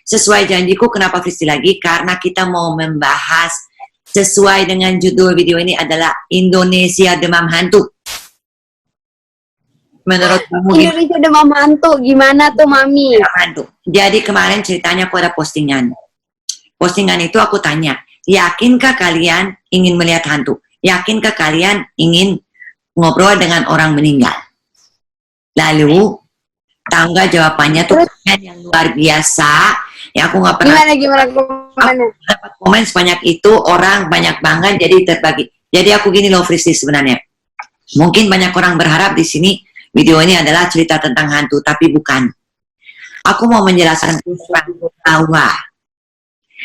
sesuai janjiku, kenapa Fristi lagi? Karena kita mau membahas sesuai dengan judul video ini adalah Indonesia Demam Hantu. Menurut kamu Indonesia Demam Hantu, gimana tuh Mami? hantu. Jadi kemarin ceritanya aku ada postingan. Postingan itu aku tanya, yakinkah kalian ingin melihat hantu? Yakinkah kalian ingin ngobrol dengan orang meninggal? Lalu, tahu nggak jawabannya tuh yang luar biasa. Ya aku nggak pernah. Gimana komennya? Dapat komen sebanyak itu, orang banyak banget, jadi terbagi. Jadi aku gini loh Fristi sebenarnya. Mungkin banyak orang berharap di sini video ini adalah cerita tentang hantu, tapi bukan. Aku mau menjelaskan bahwa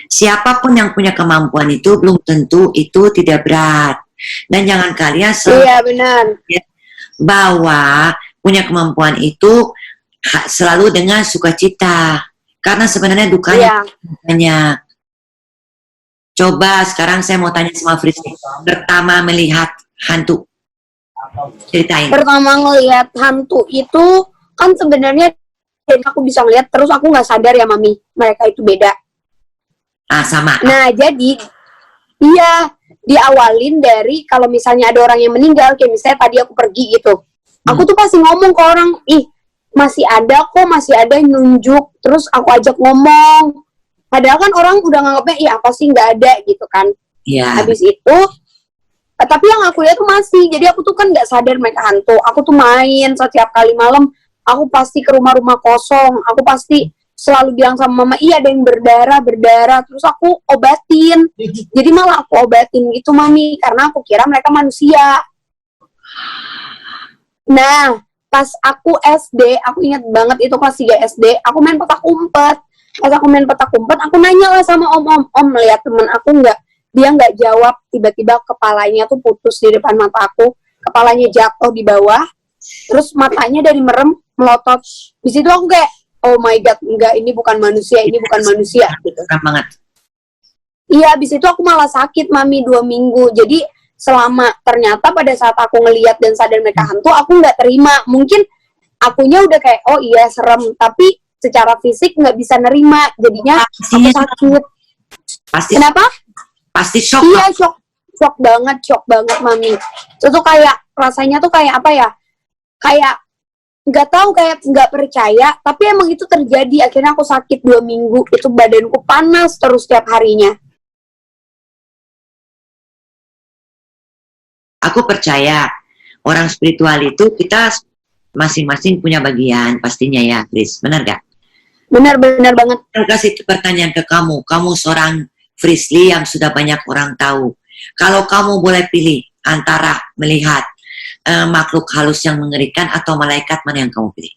siapapun yang punya kemampuan itu belum tentu itu tidak berat. Dan jangan kalian benar. bahwa punya kemampuan itu selalu dengan sukacita. Karena sebenarnya dukanya banyak. Coba sekarang saya mau tanya sama Fristi. Pertama melihat hantu. Ceritain. Pertama ngelihat hantu itu kan sebenarnya aku bisa ngeliat terus aku nggak sadar ya Mami, mereka itu beda. Sama. Nah jadi diawalin dari kalau misalnya ada orang yang meninggal, kayak misalnya tadi aku pergi gitu, aku tuh pasti ngomong ke orang, masih ada yang nunjuk, terus aku ajak ngomong, padahal kan orang udah nganggapnya apa sih nggak ada gitu kan. Habis itu tapi yang aku lihat tuh masih, jadi aku tuh kan nggak sadar mereka hantu. Aku tuh main setiap kali malam, aku pasti ke rumah-rumah kosong, aku pasti selalu bilang sama mama, ada yang berdarah, terus aku obatin. Jadi malah aku obatin gitu Mami, karena aku kira mereka manusia. Nah, pas aku SD, aku ingat banget itu kelas 3 SD, aku main petak umpet. Pas aku main petak umpet, aku nanya lah sama om melihat temen aku dia nggak jawab, tiba-tiba kepalanya tuh putus di depan mata aku, kepalanya jatuh di bawah, terus matanya dari merem melotot. Di situ aku kayak, oh my god, enggak, ini bukan manusia gitu. Banget. Iya, abis itu aku malah sakit Mami 2 minggu. Jadi ternyata pada saat aku ngelihat dan sadar mereka hantu, aku nggak terima. Mungkin akunya udah kayak, oh iya serem, tapi secara fisik nggak bisa nerima, jadinya aku sakit. Pasti. Kenapa? Pasti shock. Iya, shock banget Mami. Itu tuh kayak rasanya tuh kayak apa ya? Kayak nggak tahu, kayak nggak percaya, tapi emang itu terjadi. Akhirnya aku sakit 2 minggu, itu badanku panas terus setiap harinya. Aku percaya orang spiritual itu kita masing-masing punya bagian pastinya ya, Fris. Benar gak? Benar banget. Aku kasih pertanyaan ke kamu seorang Frisly yang sudah banyak orang tahu. Kalau kamu boleh pilih antara melihat makhluk halus yang mengerikan atau malaikat, mana yang kamu pilih?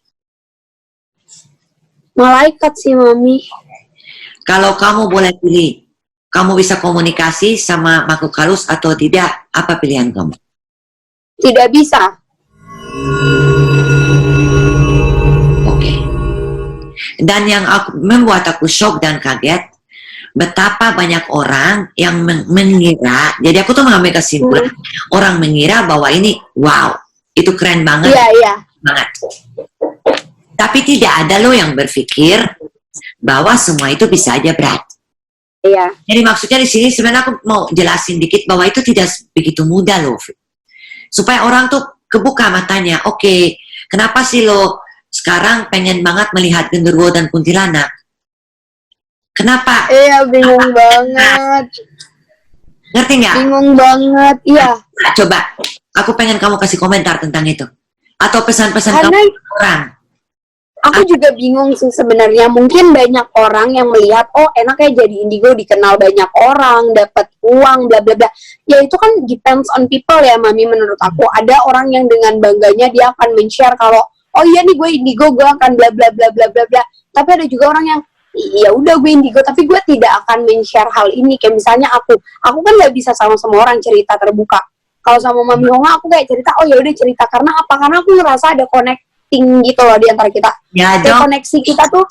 Malaikat sih Mami. Kalau kamu boleh pilih, kamu bisa komunikasi sama makhluk halus atau tidak, apa pilihan kamu? Tidak bisa. Oke. Dan yang membuat aku shock dan kaget, betapa banyak orang yang mengira, jadi aku tuh mengambil kesimpulan, orang mengira bahwa ini, wow, itu keren banget. Iya. Banget. Tapi tidak ada loh yang berpikir bahwa semua itu bisa aja berat. Iya. Jadi maksudnya di sini sebenarnya aku mau jelasin dikit bahwa itu tidak begitu mudah loh. Supaya orang tuh kebuka matanya, oke, kenapa sih lo sekarang pengen banget melihat genderuwo dan kuntilanak? Kenapa? Iya, bingung banget. Ngerti nggak? Bingung banget, iya. Nah, coba, aku pengen kamu kasih komentar tentang itu. Atau pesan-pesan kamu ke orang. Aku juga bingung sih sebenarnya. Mungkin banyak orang yang melihat, oh enaknya jadi indigo, dikenal banyak orang, dapat uang, bla bla bla. Ya itu kan depends on people ya, Mami, menurut aku. Ada orang yang dengan bangganya dia akan men-share kalau, oh iya nih gue indigo, gue akan bla bla bla bla bla bla. Tapi ada juga orang yang, ya udah gue indigo, tapi gue tidak akan men-share hal ini. Kayak misalnya aku kan nggak bisa sama semua orang cerita terbuka. Kalau sama Mami Honga aku kayak cerita, oh ya udah cerita, karena apa? Karena aku ngerasa ada connecting gitu loh di antara kita. Ya, koneksi kita tuh,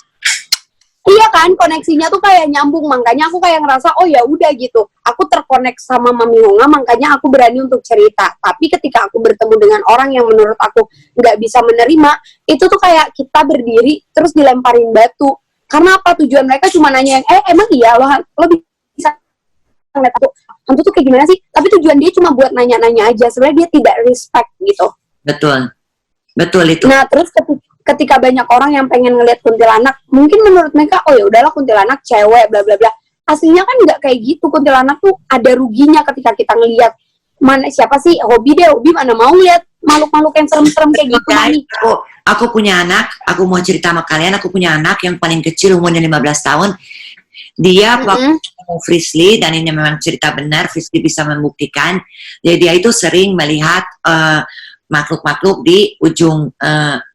iya kan, koneksinya tuh kayak nyambung. Makanya aku kayak ngerasa, oh ya udah gitu, aku terkonek sama Mami Honga, makanya aku berani untuk cerita. Tapi ketika aku bertemu dengan orang yang menurut aku nggak bisa menerima, itu tuh kayak kita berdiri terus dilemparin batu. Karena apa? Tujuan mereka cuma nanya yang, emang iya lo bisa ngeliat hantu tuh kayak gimana sih? Tapi tujuan dia cuma buat nanya-nanya aja. Sebenarnya dia tidak respect gitu. Betul. Betul itu. Nah, terus ketika banyak orang yang pengen ngeliat kuntilanak, mungkin menurut mereka, oh ya udahlah kuntilanak cewek, bla bla bla. Aslinya kan nggak kayak gitu. Kuntilanak tuh ada ruginya ketika kita ngeliat. Mana siapa sih hobi mana mau lihat makhluk-makhluk yang serem-serem kayak gitu, Mami. Aku punya anak, aku mau cerita sama kalian, aku punya anak yang paling kecil umurnya 15 tahun. Dia waktu Frisly, dan ini memang cerita benar, Frisly bisa membuktikan. Jadi dia itu sering melihat makhluk-makhluk di ujung,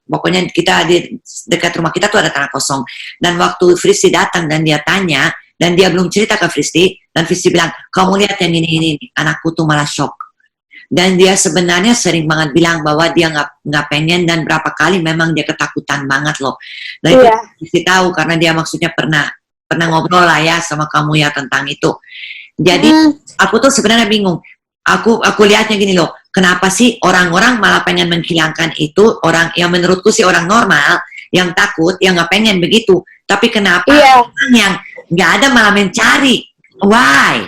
pokoknya kita di dekat rumah kita tuh ada tanah kosong. Dan waktu Frisly datang dan dia tanya, dan dia belum cerita ke Frisly, dan Frisly bilang, kamu lihat yang ini, anakku tuh malah shock. Dan dia sebenarnya sering banget bilang bahwa dia nggak pengen, dan berapa kali memang dia ketakutan banget loh. Dan itu Frisly tahu karena dia maksudnya pernah ngobrol lah ya sama kamu ya tentang itu. Jadi aku tuh sebenarnya bingung. Aku lihatnya gini loh, kenapa sih orang-orang malah pengen menghilangkan itu, orang yang menurutku sih orang normal yang takut, yang nggak pengen begitu. Tapi kenapa orang yang nggak ada malah mencari? Why?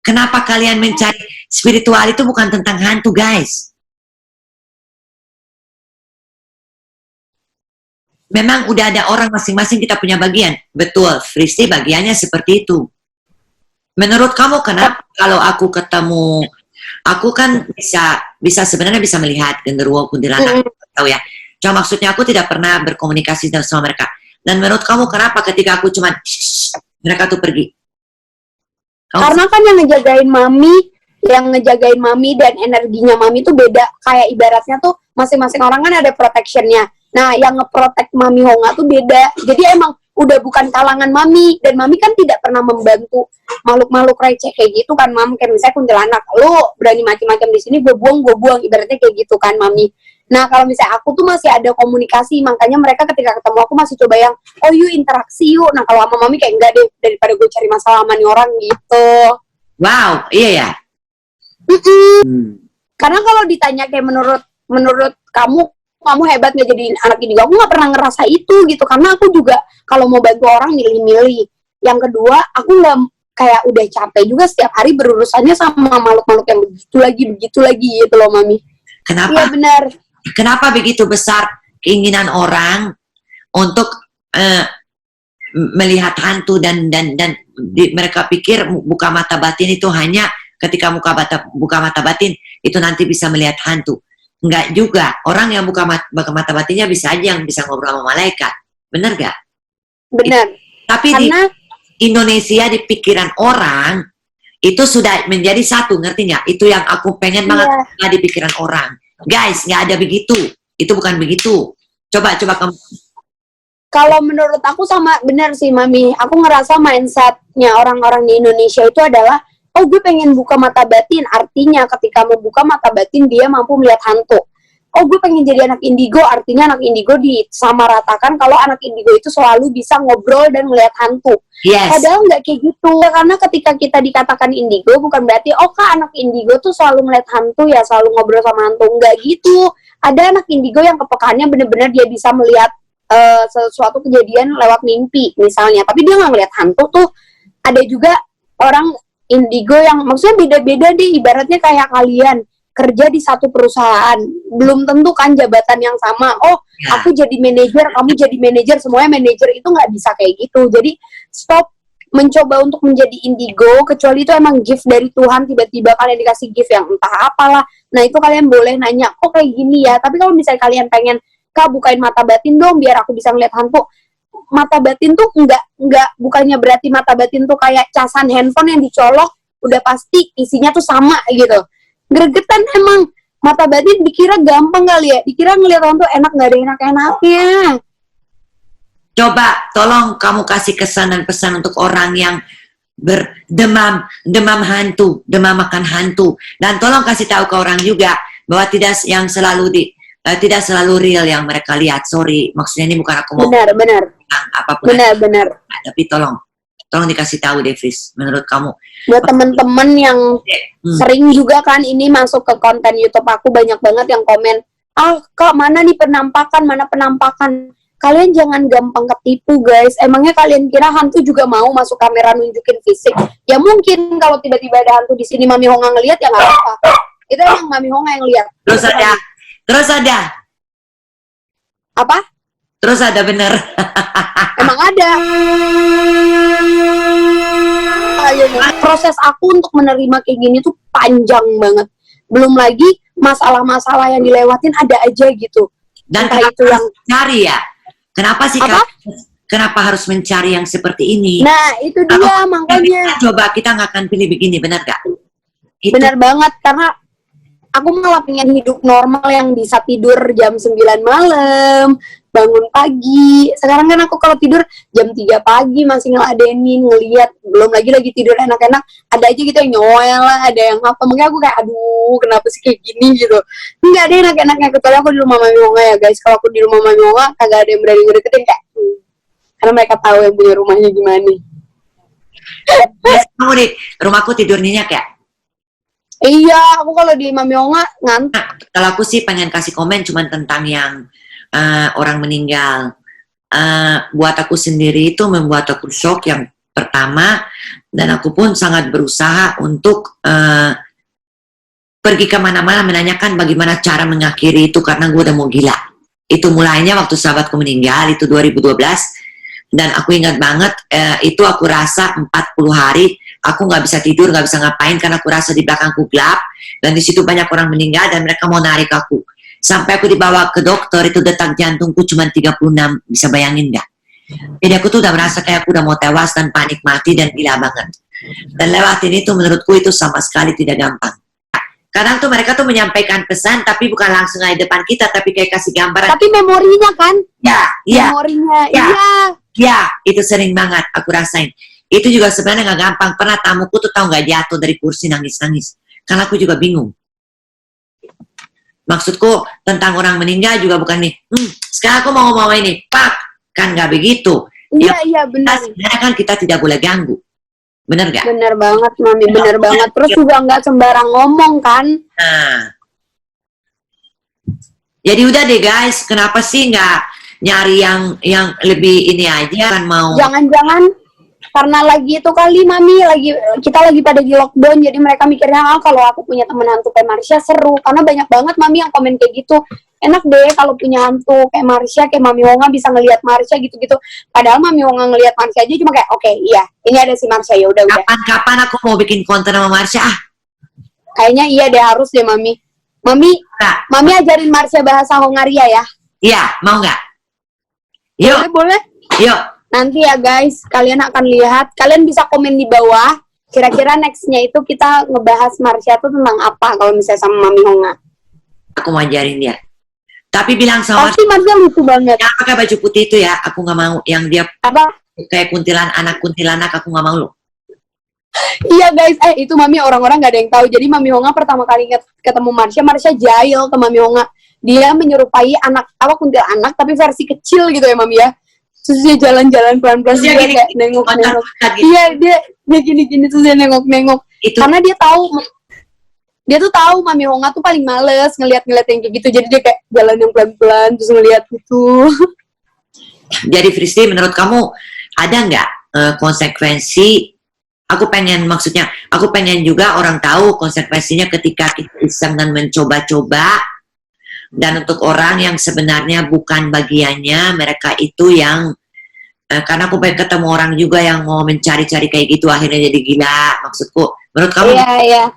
Kenapa kalian mencari? Spiritual itu bukan tentang hantu, guys. Memang udah ada orang masing-masing kita punya bagian. Betul, Frisly bagiannya seperti itu. Menurut kamu kenapa kalau aku ketemu, aku kan bisa sebenarnya bisa melihat genderuwo, kuntilanak, tahu ya. Cuma maksudnya aku tidak pernah berkomunikasi sama mereka. Dan menurut kamu kenapa ketika aku cuma mereka tuh pergi? Karena kan yang ngejagain mami dan energinya mami tuh beda. Kayak ibaratnya tuh masing-masing orang kan ada protectionnya. Nah, yang ngeprotek Mami Honga tuh beda. Jadi emang udah bukan kalangan Mami. Dan Mami kan tidak pernah membantu makhluk-makhluk receh kayak gitu kan, Mam. Kayak misalnya kuntilanak, lo berani macam-macam di sini, gue buang. Ibaratnya kayak gitu kan, Mami. Nah, kalau misalnya aku tuh masih ada komunikasi. Makanya mereka ketika ketemu aku masih coba yang, oh yuk interaksi yuk. Nah, kalau sama Mami kayak enggak deh, daripada gue cari masalah sama nih orang gitu. Wow, iya ya. Karena kalau ditanya kayak menurut kamu hebat nggak jadi anak indigo, aku nggak pernah ngerasa itu gitu, karena aku juga kalau mau bantu orang milih-milih. Yang kedua, aku nggak kayak udah capek juga setiap hari berurusannya sama makhluk-makhluk yang begitu lagi gitu loh, Mami. Kenapa? Iya benar. Kenapa begitu besar keinginan orang untuk melihat hantu dan mereka pikir buka mata batin itu hanya ketika buka mata batin itu nanti bisa melihat hantu. Enggak juga, orang yang buka mata batinnya bisa aja yang bisa ngobrol sama malaikat, bener gak? Benar. Tapi karena di Indonesia di pikiran orang itu sudah menjadi satu, ngerti nggak? Itu yang aku pengen banget di pikiran orang, guys, nggak ada begitu, itu bukan begitu. Coba kamu. Kalau menurut aku sama benar sih, Mami. Aku ngerasa mindsetnya orang-orang di Indonesia itu adalah, oh gue pengen buka mata batin, artinya ketika mau buka mata batin dia mampu melihat hantu. Oh gue pengen jadi anak indigo, artinya anak indigo disamaratakan kalau anak indigo itu selalu bisa ngobrol dan melihat hantu. Yes. Padahal nggak kayak gitu, karena ketika kita dikatakan indigo bukan berarti oh kak anak indigo tuh selalu melihat hantu ya, selalu ngobrol sama hantu. Nggak gitu. Ada anak indigo yang kepekaannya bener-bener dia bisa melihat sesuatu kejadian lewat mimpi misalnya, tapi dia nggak melihat hantu tuh. Ada juga orang indigo yang maksudnya beda-beda deh, ibaratnya kayak kalian kerja di satu perusahaan, belum tentu kan jabatan yang sama. Oh, aku jadi manajer, kamu jadi manajer, semuanya manajer, itu nggak bisa kayak gitu. Jadi stop mencoba untuk menjadi indigo, kecuali itu emang gift dari Tuhan, tiba-tiba kalian dikasih gift yang entah apalah. Nah itu kalian boleh nanya, kok kayak gini ya. Tapi kalau misalnya kalian pengen, kak bukain mata batin dong biar aku bisa ngeliat hantu. Mata batin tuh enggak bukannya berarti mata batin tuh kayak casan handphone yang dicolok udah pasti isinya tuh sama gitu. Gregetan emang. Mata batin dikira gampang kali ya, dikira ngeliat hantu enak, nggak ada enak-enaknya. Coba tolong kamu kasih kesan dan pesan untuk orang yang demam hantu, demam makan hantu, dan tolong kasih tahu ke orang juga bahwa tidak selalu real yang mereka lihat. Sorry, maksudnya ini bukan aku mau benar apapun. Benar. Tapi tolong dikasih tahu, Devis, menurut kamu. Buat temen-temen yang sering juga kan ini masuk ke konten YouTube aku, banyak banget yang komen, ah kak mana nih penampakan. kalian jangan gampang ketipu guys. Emangnya kalian kira hantu juga mau masuk kamera nunjukin fisik? Ya mungkin kalau tiba-tiba ada hantu di sini Mami Honga ngelihat ya nggak apa-apa. Itu emang Mami Honga yang lihat. Terus ada Apa? Terus ada bener. Emang ada. Proses aku untuk menerima kayak gini tuh panjang banget. Belum lagi masalah-masalah yang dilewatin ada aja gitu. Dan entah kenapa itu yang mencari ya? Kenapa sih apa? Kenapa harus mencari yang seperti ini? Nah itu dia makanya. Coba kita nggak akan pilih begini, benar gak? Benar banget, karena aku malah pengen hidup normal yang bisa tidur jam 9 malam, bangun pagi. Sekarang kan aku kalau tidur jam 3 pagi masih ngeladenin, ngeliat, belum lagi tidur enak-enak, ada aja gitu yang nyoel lah, ada yang apa, makanya aku kayak aduh kenapa sih kayak gini gitu. Nggak ada enak-enaknya, kecuali aku di rumah Mami Honga ya guys. Kalau aku di rumah Mami Honga kagak ada yang berani ngedeketin kayak karena mereka tahu yang punya rumahnya gimana. Kamu di rumahku tidur nyenyak ya? Iya, aku kalau di Mami Honga ngantuk. Nah, kalau aku sih pengen kasih komen cuman tentang yang orang meninggal. Buat aku sendiri itu membuat aku shock yang pertama, dan aku pun sangat berusaha untuk pergi kemana-mana menanyakan bagaimana cara mengakhiri itu karena gue udah mau gila. Itu mulainya waktu sahabatku meninggal, itu 2012, dan aku ingat banget itu aku rasa 40 hari aku nggak bisa tidur, nggak bisa ngapain karena aku rasa di belakangku gelap dan di situ banyak orang meninggal dan mereka mau narik aku. Sampai aku dibawa ke dokter, itu detak jantungku cuma 36, bisa bayangin nggak? Jadi aku tuh udah merasa kayak aku udah mau tewas dan panik mati dan gila banget. Dan lewatin itu menurutku itu sama sekali tidak gampang. Kadang tuh mereka tuh menyampaikan pesan tapi bukan langsung di depan kita, tapi kayak kasih gambaran. Tapi memorinya kan? Ya, memorinya, ya, itu sering banget aku rasain. Itu juga sebenarnya nggak gampang. Pernah tamuku tuh tahu nggak jatuh dari kursi nangis-nangis. Karena aku juga bingung. Maksudku tentang orang meninggal juga bukan nih. Sekarang aku mau ngomong ini, Pak, kan nggak begitu. Iya benar. Sebenarnya kan kita tidak boleh ganggu. Bener nggak? Bener banget, Mami, bener banget. Terus juga nggak sembarang ngomong kan? Nah, jadi udah deh guys, kenapa sih nggak nyari yang lebih ini aja kan mau? Jangan-jangan karena lagi itu kali Mami kita lagi pada di lockdown, jadi mereka mikirnya kalau aku punya temen hantu kayak Marsha seru, karena banyak banget Mami yang komen kayak gitu. Enak deh kalau punya hantu kayak Marsha, kayak Mami Honga bisa ngelihat Marsha gitu-gitu. Padahal Mami Honga ngelihat Marsha aja cuma kayak oke, iya, ini ada si Marsha, ya udah. Kapan aku mau bikin konten sama Marsha? Kayaknya iya deh, harus deh Mami. Mami ajarin Marsha bahasa Hongaria ya. Iya, mau nggak? Yuk. Boleh. Yuk. Nanti ya guys, kalian akan lihat. Kalian bisa komen di bawah. Kira-kira nextnya itu kita ngebahas Marsha tuh tentang apa kalau misalnya sama Mami Honga. Aku mau ajarin dia. Tapi bilang sama pasti Marsha lucu banget. Yang pakai baju putih itu ya, aku nggak mau. Yang dia apa? Kayak anak kuntilanak, aku nggak mau loh. Iya guys, itu Mami orang-orang nggak ada yang tahu. Jadi Mami Honga pertama kali ketemu Marsha jahil ke Mami Honga. Dia menyerupai kuntilanak tapi versi kecil gitu ya Mami ya. Terus dia jalan-jalan pelan-pelan dia kayak nengok-nengok. Iya, dia gini-gini terus dia nengok-nengok. Karena dia tuh tahu Mami Honga tuh paling males ngeliat yang kayak gitu. Jadi dia kayak jalan yang pelan-pelan terus ngeliat gitu. Jadi Fristi, menurut kamu ada nggak konsekuensi? Aku pengen juga orang tahu konsekuensinya ketika kita iseng dan mencoba-coba. Dan untuk orang yang sebenarnya bukan bagiannya, mereka itu yang karena aku pengen ketemu orang juga yang mau mencari-cari kayak gitu akhirnya jadi gila. Maksudku, menurut kamu? Iya.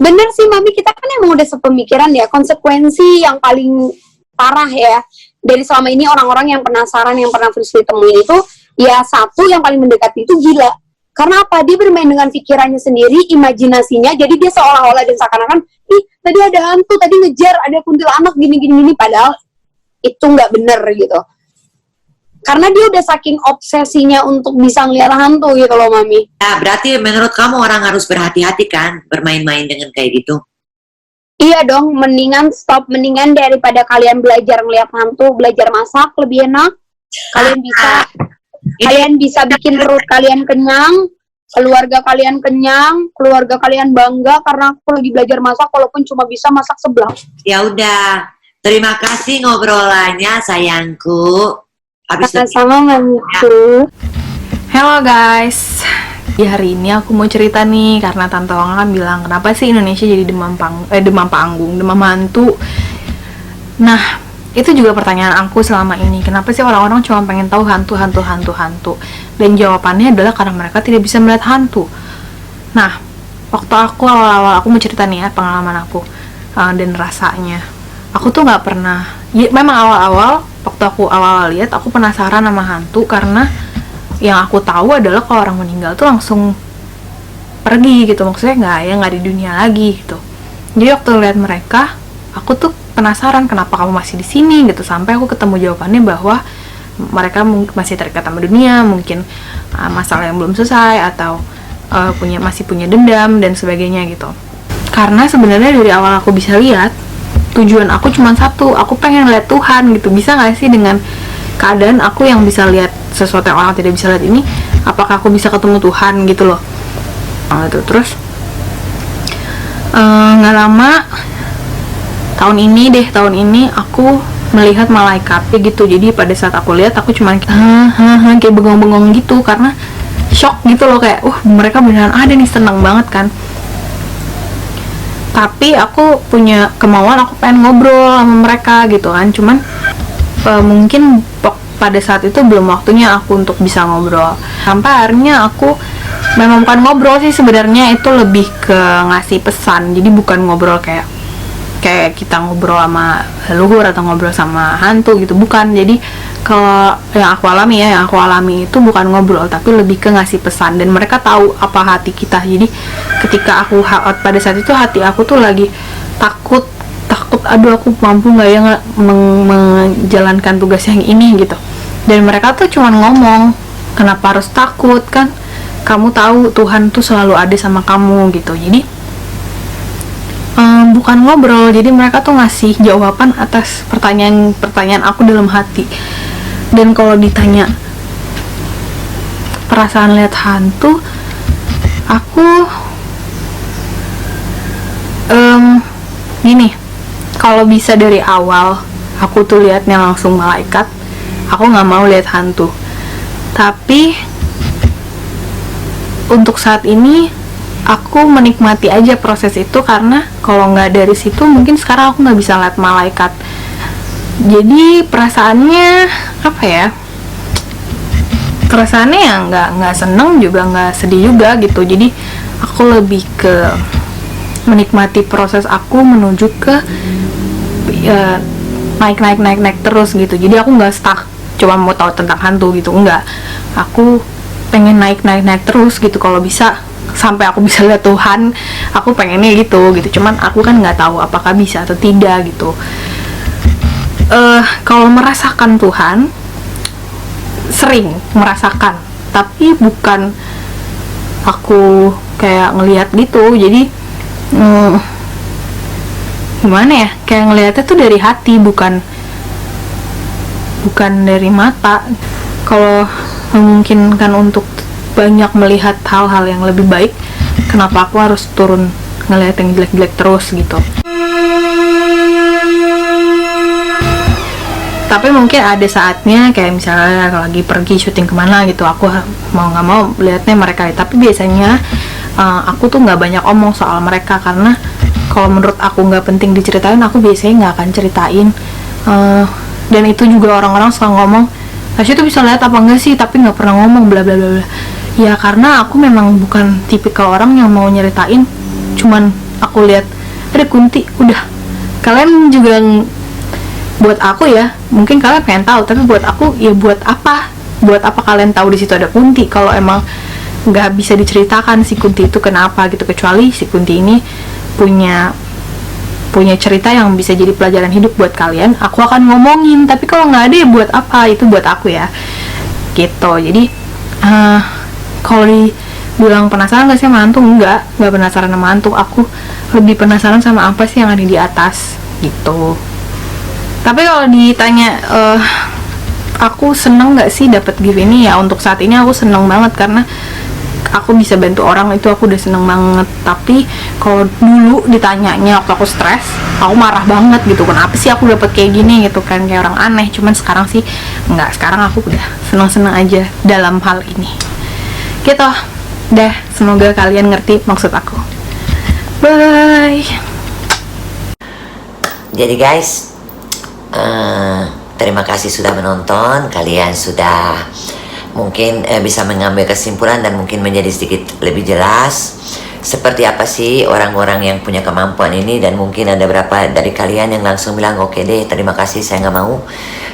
Bener sih Mami, kita kan emang udah sepemikiran ya. Konsekuensi yang paling parah ya dari selama ini orang-orang yang penasaran, yang pernah Fristi temuin itu, ya satu yang paling mendekati itu gila. Karena apa? Dia bermain dengan pikirannya sendiri, imajinasinya, jadi dia seolah-olah dan seakan-akan, tadi ada hantu, tadi ngejar, ada kuntilanak, gini-gini, padahal itu nggak bener gitu. Karena dia udah saking obsesinya untuk bisa ngeliat hantu gitu loh Mami. Ya, berarti menurut kamu orang harus berhati-hati kan bermain-main dengan kayak gitu? Iya dong, mendingan daripada kalian belajar ngeliat hantu, belajar masak lebih enak. Kalian bisa bikin perut kalian kenyang, keluarga kalian kenyang, keluarga kalian bangga karena aku lagi belajar masak walaupun cuma bisa masak seblak. Ya udah, Terima kasih ngobrolannya sayangku. Habis itu Sama-sama Mamiku. Hello guys, di hari ini aku mau cerita nih karena Tante Wang kan bilang kenapa sih Indonesia jadi demam panggung, demam hantu. Nah, itu juga pertanyaan aku selama ini. Kenapa sih orang-orang cuma pengen tahu hantu? Dan jawabannya adalah karena mereka tidak bisa melihat hantu. Nah, waktu aku awal-awal aku mau cerita nih ya pengalaman aku dan rasanya. Aku tuh nggak pernah. Ya, memang awal-awal waktu aku awal lihat aku penasaran sama hantu karena yang aku tahu adalah kalau orang meninggal tuh langsung pergi gitu, maksudnya nggak di dunia lagi gitu. Jadi waktu lihat mereka, aku tuh penasaran kenapa kamu masih di sini gitu, sampai aku ketemu jawabannya bahwa mereka masih terikat sama dunia, mungkin masalah yang belum selesai atau masih punya dendam dan sebagainya gitu. Karena sebenarnya dari awal aku bisa lihat, tujuan aku cuma satu, aku pengen lihat Tuhan gitu. Bisa nggak sih dengan keadaan aku yang bisa lihat sesuatu yang orang tidak bisa lihat ini, apakah aku bisa ketemu Tuhan gitu loh. Gitu. Terus nggak lama tahun ini aku melihat malaikat gitu. Jadi pada saat aku lihat aku cuma kayak bengong-bengong gitu karena shock gitu loh, kayak mereka beneran ada nih, seneng banget kan. Tapi aku punya kemauan, aku pengen ngobrol sama mereka gitu kan, cuman mungkin pada saat itu belum waktunya aku untuk bisa ngobrol. Sampai akhirnya aku memang bukan ngobrol sih sebenarnya, itu lebih ke ngasih pesan. Jadi bukan ngobrol kayak kita ngobrol sama leluhur atau ngobrol sama hantu gitu, bukan. Jadi kalau yang aku alami itu bukan ngobrol, tapi lebih ke ngasih pesan. Dan mereka tahu apa hati kita. Jadi ketika aku pada saat itu hati aku tuh lagi takut, aduh aku mampu nggak ya menjalankan tugas yang ini gitu. Dan mereka tuh cuman ngomong, kenapa harus takut, kan kamu tahu Tuhan tuh selalu ada sama kamu gitu. Jadi bukan ngobrol, jadi mereka tuh ngasih jawaban atas pertanyaan aku dalam hati. Dan kalau ditanya perasaan lihat hantu, aku gini, kalau bisa dari awal aku tuh lihatnya langsung malaikat, aku nggak mau lihat hantu. Tapi untuk saat ini aku menikmati aja proses itu, karena kalau nggak dari situ mungkin sekarang aku nggak bisa lihat malaikat. Jadi perasaannya apa ya, perasaannya ya nggak seneng juga nggak sedih juga gitu. Jadi aku lebih ke menikmati proses aku menuju ke naik terus gitu. Jadi aku nggak stuck cuma mau tahu tentang hantu gitu, enggak. Aku pengen naik terus gitu. Kalau bisa sampai aku bisa lihat Tuhan, aku pengennya gitu. Cuman aku kan nggak tahu apakah bisa atau tidak gitu. Kalau merasakan Tuhan, sering merasakan, tapi bukan aku kayak ngelihat gitu. Jadi gimana ya, kayak ngelihatnya tuh dari hati, bukan dari mata. Kalau memungkinkan untuk banyak melihat hal-hal yang lebih baik, kenapa aku harus turun ngelihat yang jelek-jelek terus gitu. Tapi mungkin ada saatnya kayak misalnya lagi pergi syuting kemana gitu, aku mau nggak mau lihatnya mereka. Tapi biasanya aku tuh nggak banyak omong soal mereka, karena kalau menurut aku nggak penting diceritain, aku biasanya nggak akan ceritain. Dan itu juga orang-orang suka ngomong, Tasya tuh bisa lihat apa enggak sih tapi nggak pernah ngomong bla bla bla. Ya karena aku memang bukan tipikal orang yang mau nyeritain. Cuman aku lihat ada kunti, udah. Kalian juga buat aku ya, mungkin kalian pengen tahu, tapi buat aku ya buat apa kalian tahu di situ ada kunti kalau emang nggak bisa diceritakan si kunti itu kenapa gitu. Kecuali si kunti ini punya cerita yang bisa jadi pelajaran hidup buat kalian, aku akan ngomongin. Tapi kalau nggak ada ya buat apa, itu buat aku ya gitu. Jadi kalau dibilang penasaran nggak sih sama hantu, nggak penasaran sama hantu. Aku lebih penasaran sama apa sih yang ada di atas gitu. Tapi kalau ditanya aku seneng nggak sih dapat gift ini, ya untuk saat ini aku seneng banget, karena aku bisa bantu orang itu aku udah seneng banget. Tapi kalau dulu ditanyanya waktu aku stres, aku marah banget gitu, kenapa sih aku dapet kayak gini gitu kan, kayak orang aneh. Cuman sekarang sih enggak, sekarang aku udah seneng-seneng aja dalam hal ini gitu. Dah, semoga kalian ngerti maksud aku. Bye. Jadi guys, terima kasih sudah menonton. Kalian sudah mungkin bisa mengambil kesimpulan dan mungkin menjadi sedikit lebih jelas seperti apa sih orang-orang yang punya kemampuan ini. Dan mungkin ada beberapa dari kalian yang langsung bilang oke deh, terima kasih, saya nggak mau.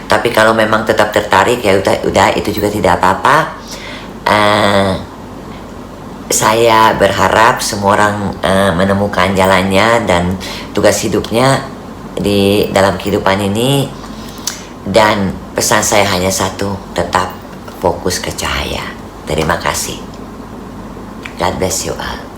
Tapi kalau memang tetap tertarik ya udah itu juga tidak apa-apa. Saya berharap semua orang menemukan jalannya dan tugas hidupnya di dalam kehidupan ini. Dan pesan saya hanya satu, tetap fokus ke cahaya. Terima kasih. God bless you all.